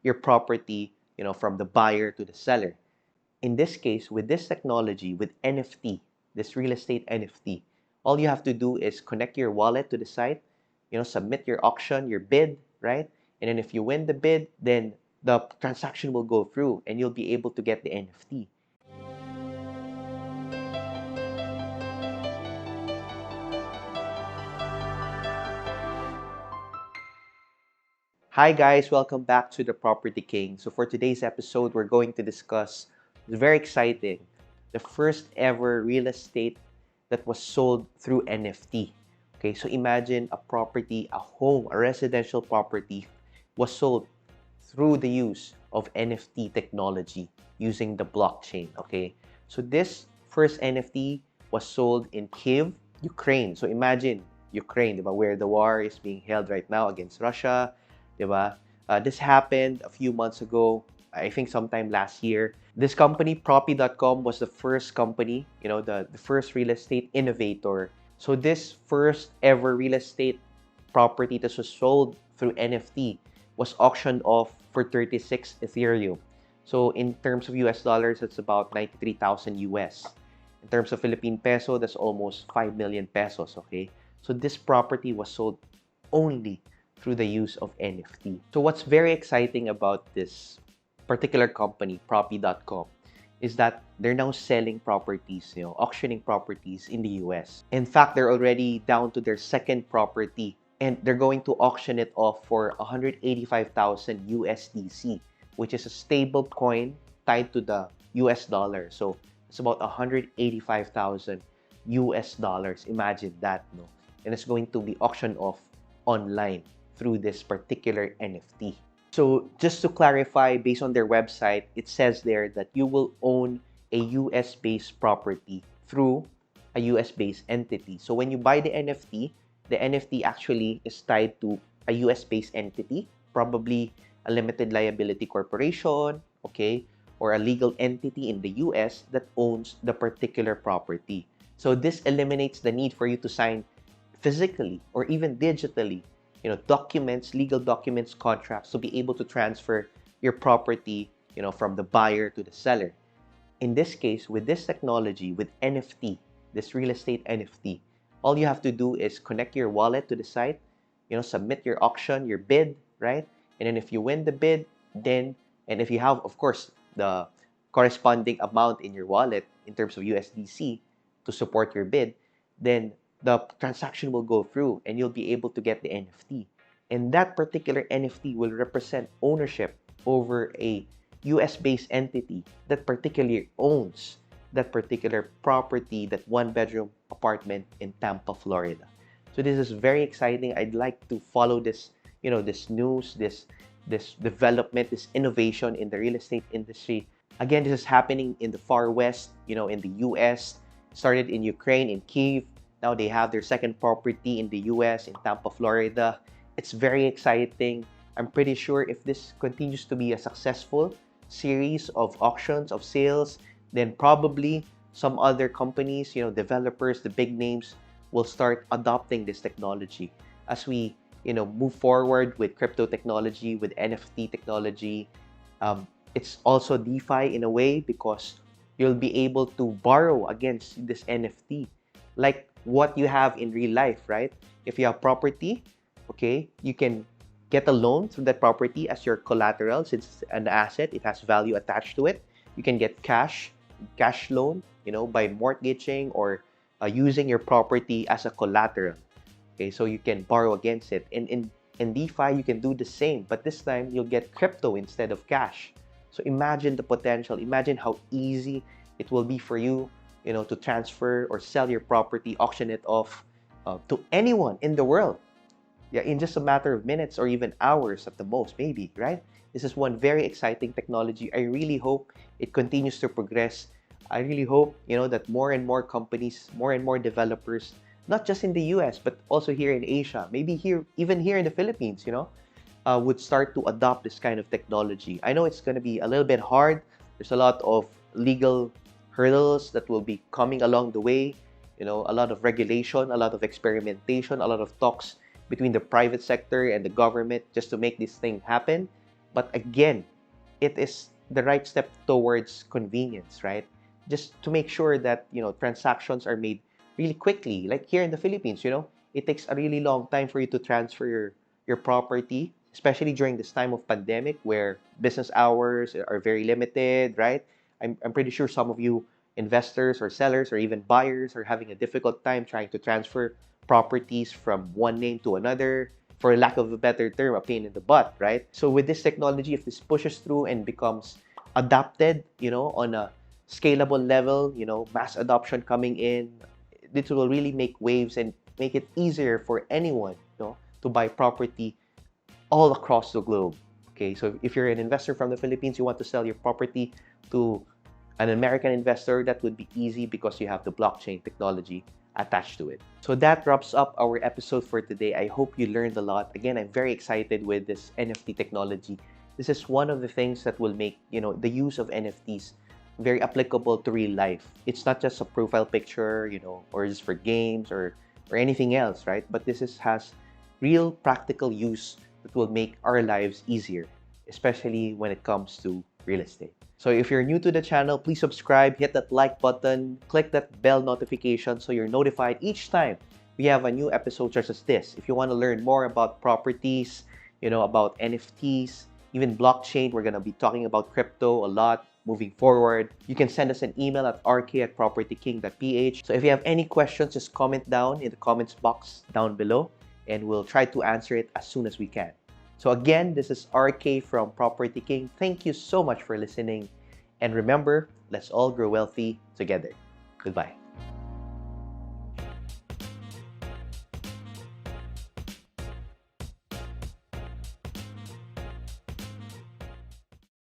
your property, from the buyer to the seller. In this case, with this technology, with NFT, this real estate NFT, all you have to do is connect your wallet to the site, submit your auction, your bid, right? And then if you win the bid, then the transaction will go through and you'll be able to get the NFT. Hi guys, welcome back to the Property King. So for today's episode, we're going to discuss, it's very exciting, the first ever real estate that was sold through NFT. Okay, so imagine a property, a home, a residential property was sold through the use of NFT technology using the blockchain. Okay, so this first NFT was sold in Kiev, Ukraine. So imagine Ukraine, diba, where the war is being held right now against Russia, diba? This happened a few months ago, I think sometime last year. This company, Propy.com, was the first company, the first real estate innovator. So this first ever real estate property that was sold through NFT was auctioned off for 36 Ethereum. So in terms of US dollars, that's about 93,000 US. In terms of Philippine peso, that's almost 5 million pesos, okay? So this property was sold only through the use of NFT. So what's very exciting about this particular company, Propy.com, is that they're now selling properties, auctioning properties in the US. In fact, they're already down to their second property and they're going to auction it off for 185,000 USDC, which is a stable coin tied to the US dollar. So it's about 185,000 US dollars. Imagine that, no? And it's going to be auctioned off online through this particular NFT. So just to clarify, based on their website, it says there that you will own a US-based property through a US-based entity. So when you buy the NFT actually is tied to a US-based entity, probably a limited liability corporation, okay, or a legal entity in the US that owns the particular property. So this eliminates the need for you to sign physically or even digitally documents, legal documents, contracts to be able to transfer your property, from the buyer to the seller. In this case, with this technology, with NFT, this real estate NFT, all you have to do is connect your wallet to the site, submit your auction, your bid, right? And then if you win the bid, and if you have, of course, the corresponding amount in your wallet in terms of USDC to support your bid, then the transaction will go through and you'll be able to get the NFT. And that particular NFT will represent ownership over a US-based entity that particularly owns that particular property, that one-bedroom apartment in Tampa, Florida. So this is very exciting. I'd like to follow this, this news, this development, this innovation in the real estate industry. Again, this is happening in the far west, in the US, started in Ukraine, in Kiev. Now they have their second property in the US, in Tampa, Florida. It's very exciting. I'm pretty sure if this continues to be a successful series of auctions, of sales, then probably some other companies, developers, the big names, will start adopting this technology as we, move forward with crypto technology, with NFT technology. It's also DeFi in a way because you'll be able to borrow against this NFT. Like what you have in real life, right? If you have property, okay, you can get a loan through that property as your collateral. Since it's an asset, it has value attached to it. You can get cash loan, by mortgaging or using your property as a collateral. Okay, so you can borrow against it. And in DeFi, you can do the same, but this time you'll get crypto instead of cash. So imagine the potential. Imagine how easy it will be for you to transfer or sell your property, auction it off to anyone in the world. Yeah, in just a matter of minutes or even hours at the most, maybe, right? This is one very exciting technology. I really hope it continues to progress. I really hope, that more and more companies, more and more developers, not just in the US, but also here in Asia, maybe here, even here in the Philippines, would start to adopt this kind of technology. I know it's going to be a little bit hard. There's a lot of legal hurdles that will be coming along the way, a lot of regulation, a lot of experimentation, a lot of talks between the private sector and the government just to make this thing happen. But again, it is the right step towards convenience, right? Just to make sure that, transactions are made really quickly. Like here in the Philippines, it takes a really long time for you to transfer your property, especially during this time of pandemic where business hours are very limited, right? I'm pretty sure some of you investors or sellers or even buyers are having a difficult time trying to transfer properties from one name to another, for lack of a better term, a pain in the butt, right? So with this technology, if this pushes through and becomes adopted, on a scalable level, mass adoption coming in, this will really make waves and make it easier for anyone, to buy property all across the globe. Okay, so if you're an investor from the Philippines, you want to sell your property to an American investor, that would be easy because you have the blockchain technology attached to it. So that wraps up our episode for today. I hope you learned a lot. Again, I'm very excited with this NFT technology. This is one of the things that will make, the use of NFTs very applicable to real life. It's not just a profile picture, or just for games or anything else, right? But has real practical use that will make our lives easier, especially when it comes to real estate. So if you're new to the channel, please subscribe, hit that like button, click that bell notification so you're notified each time we have a new episode such as this. If you want to learn more about properties, about NFTs, even blockchain, we're going to be talking about crypto a lot moving forward. You can send us an email at rk@propertyking.ph. So if you have any questions, just comment down in the comments box down below and we'll try to answer it as soon as we can. So again, this is RK from Property King. Thank you so much for listening. And remember, let's all grow wealthy together. Goodbye.